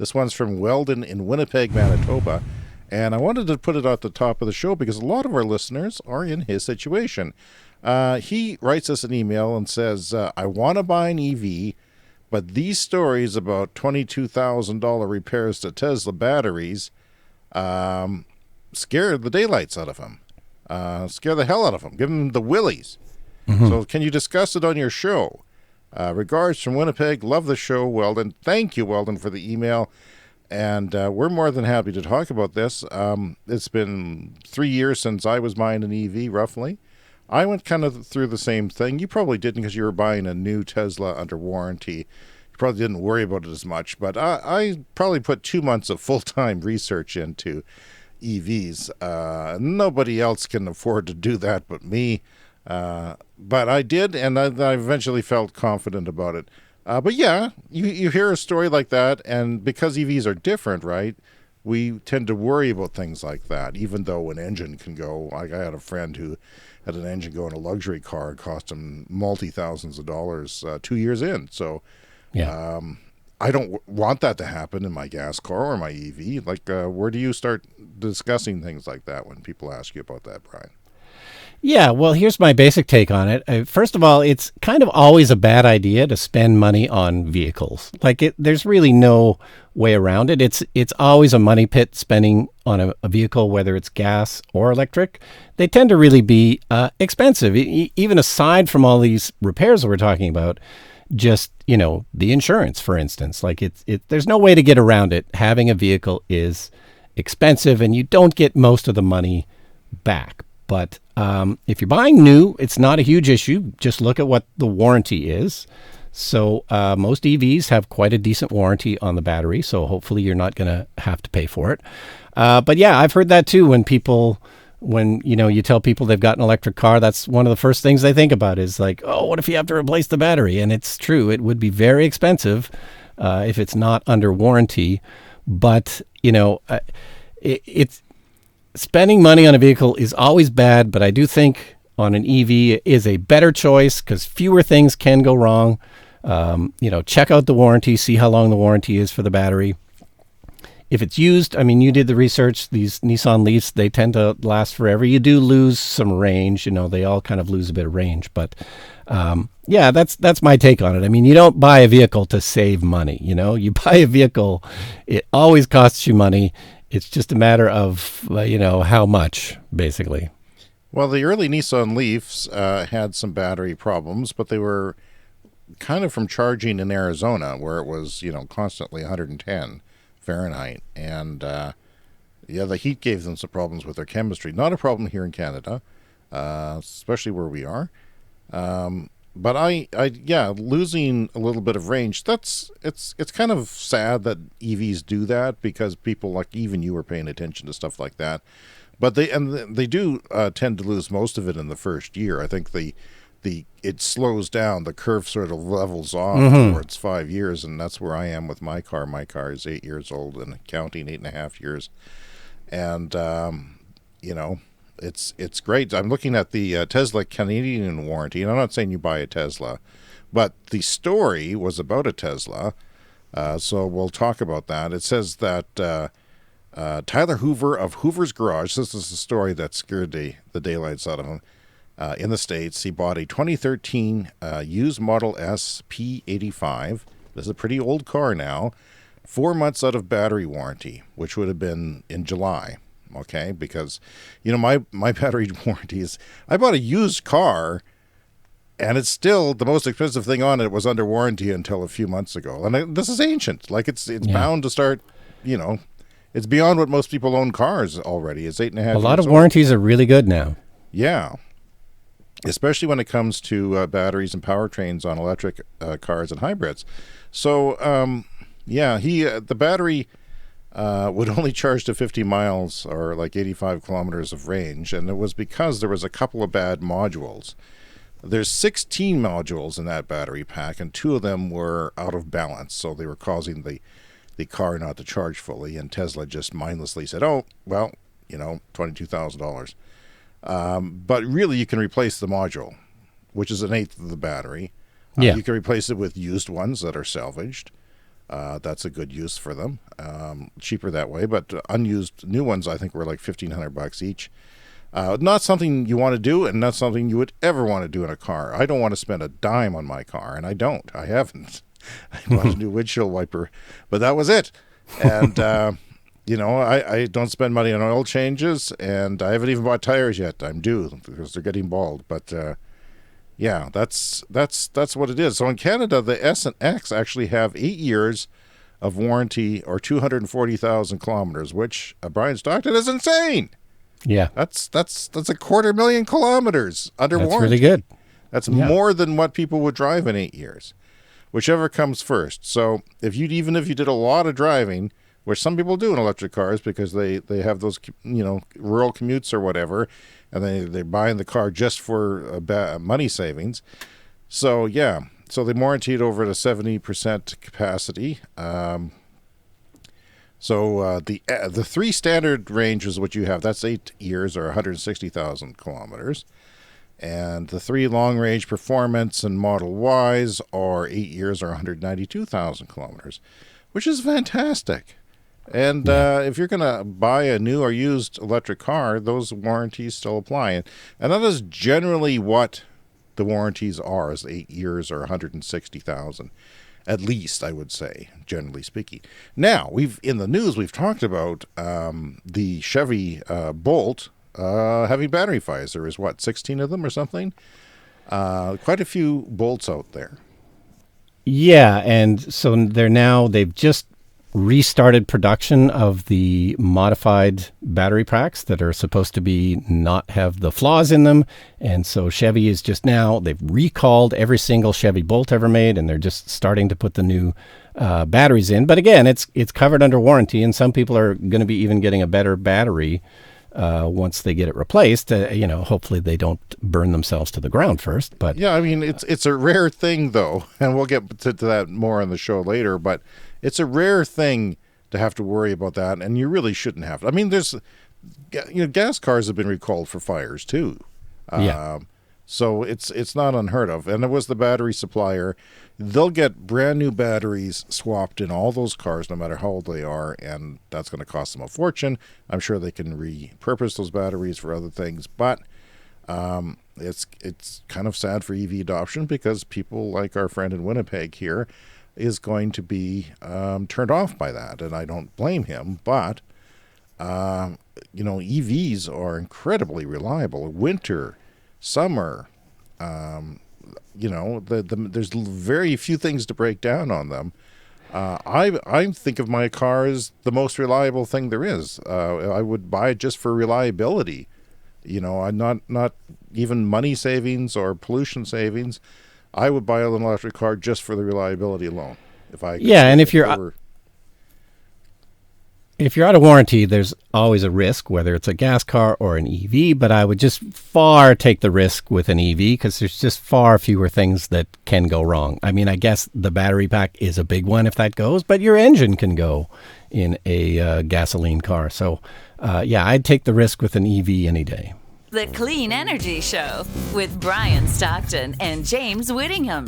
This one's from Weldon in Winnipeg, Manitoba. And I wanted to put it at the top of the show because a lot of our listeners are in his situation. He writes us an email and says, I want to buy an EV, but these stories about $22,000 repairs to Tesla batteries scare the daylights out of him. Scare the hell out of him. Give him the willies. Mm-hmm. So can you discuss it on your show? Regards from Winnipeg. Love the show, Weldon. Thank you, Weldon, for the email. And we're more than happy to talk about this. It's been 3 years since I was buying an EV, roughly. I went kind of through the same thing. You probably didn't because you were buying a new Tesla under warranty. You probably didn't worry about it as much. But I probably put 2 months of full-time research into EVs. Nobody else can afford to do that but me. But I did, and I eventually felt confident about it. But yeah, you hear a story like that, and because EVs are different, right, we tend to worry about things like that, even though an engine can go. Like I had a friend who had an engine go in a luxury car. It cost him multi-thousands of dollars 2 years in. So yeah. I don't want that to happen in my gas car or my EV. Like, where do you start discussing things like that when people ask you about that, Brian? Yeah, well, here's my basic take on it. First of all, it's kind of always a bad idea to spend money on vehicles. There's really no way around it. It's always a money pit spending on a vehicle, whether it's gas or electric. They tend to really be expensive, even aside from all these repairs that we're talking about. Just, the insurance, for instance, there's no way to get around it. Having a vehicle is expensive, and you don't get most of the money back. But if you're buying new, it's not a huge issue. Just look at what the warranty is. So most EVs have quite a decent warranty on the battery. So hopefully you're not going to have to pay for it. But yeah, I've heard that too. When you tell people they've got an electric car, that's one of the first things they think about is like, oh, what if you have to replace the battery? And it's true. It would be very expensive if it's not under warranty. But, it's spending money on a vehicle is always bad, but I do think on an EV is a better choice because fewer things can go wrong. Check out the warranty, see how long the warranty is for the battery. If it's used, you did the research, these Nissan Leafs, they tend to last forever. You do lose some range, they all kind of lose a bit of range, but yeah, that's my take on it. You don't buy a vehicle to save money, you buy a vehicle, it always costs you money. It's just a matter of, how much, basically. Well, the early Nissan Leafs had some battery problems, but they were kind of from charging in Arizona, where it was, constantly 110 Fahrenheit. And, the heat gave them some problems with their chemistry. Not a problem here in Canada, especially where we are. But losing a little bit of range, it's kind of sad that EVs do that because people like even you are paying attention to stuff like that. But they do tend to lose most of it in the first year. I think it slows down, the curve sort of levels off towards 5 years, and that's where I am with my car. My car is 8 years old and counting, 8.5 years. And It's great. I'm looking at the Tesla Canadian warranty, and I'm not saying you buy a Tesla, but the story was about a Tesla, so we'll talk about that. It says that Tyler Hoover of Hoover's Garage, this is a story that scared the daylights out of him, in the States. He bought a 2013 used Model S P85. This is a pretty old car now. 4 months out of battery warranty, which would have been in July. Okay, because, my battery warranty is, I bought a used car, and it's still the most expensive thing on it was under warranty until a few months ago. And this is ancient. It's bound to start, it's beyond what most people own cars already. It's 8.5 years old. A lot of old. warranties are really good now. Yeah, especially when it comes to batteries and powertrains on electric cars and hybrids. So, the battery would only charge to 50 miles or like 85 kilometers of range, and it was because there was a couple of bad modules. There's 16 modules in that battery pack, and 2 of them were out of balance, so they were causing the car not to charge fully, and Tesla just mindlessly said, oh, well, $22,000. But really, you can replace the module, which is 1/8 of the battery. Yeah. You can replace it with used ones that are salvaged. That's a good use for them. Cheaper that way, but unused new ones I think were like $1,500 each. Not something you want to do, and not something you would ever want to do in a car. I don't want to spend a dime on my car, and I don't. I haven't. I bought a new windshield wiper, but that was it. And I don't spend money on oil changes, and I haven't even bought tires yet. I'm due because they're getting bald. But yeah, that's what it is. So in Canada, the S and X actually have 8 years of warranty or 240,000 kilometers, which Brian Stockton is insane. Yeah, that's 250,000 kilometers under warranty. That's really good. That's more than what people would drive in 8 years, whichever comes first. So even if you did a lot of driving, which some people do in electric cars because they have those rural commutes or whatever, and they're buying the car just for money savings. So yeah, so they warranty it over to 70% capacity. So the 3 standard range is what you have. That's 8 years or 160,000 kilometers. And the 3 long range performance and Model Ys are 8 years or 192,000 kilometers, which is fantastic. And if you're going to buy a new or used electric car, those warranties still apply. And that is generally what the warranties are, is 8 years or 160,000. At least, I would say, generally speaking. Now, in the news, we've talked about the Chevy Bolt having battery fires. There is, 16 of them or something? Quite a few Bolts out there. Yeah, and so they've just restarted production of the modified battery packs that are supposed to not have the flaws in them. And so Chevy is they've recalled every single Chevy Bolt ever made, and they're just starting to put the new batteries in. But again, it's covered under warranty, and some people are going to be even getting a better battery once they get it replaced. Hopefully they don't burn themselves to the ground first. But yeah, I mean, it's a rare thing, though, and we'll get to that more on the show later, but it's a rare thing to have to worry about that, and you really shouldn't have to. I mean, there's, gas cars have been recalled for fires too. So it's not unheard of. And it was the battery supplier. They'll get brand new batteries swapped in all those cars, no matter how old they are, and that's going to cost them a fortune. I'm sure they can repurpose those batteries for other things, but it's kind of sad for EV adoption because people like our friend in Winnipeg here is going to be turned off by that, and I don't blame him. But EVs are incredibly reliable. Winter, summer, there's very few things to break down on them. I think of my car as the most reliable thing there is. I would buy it just for reliability. I'm not even money savings or pollution savings. I would buy an electric car just for the reliability alone. And if you're out of warranty, there's always a risk, whether it's a gas car or an EV. But I would just far take the risk with an EV because there's just far fewer things that can go wrong. I mean, I guess the battery pack is a big one if that goes, but your engine can go in a gasoline car. So, I'd take the risk with an EV any day. The Clean Energy Show with Brian Stockton and James Whittingham.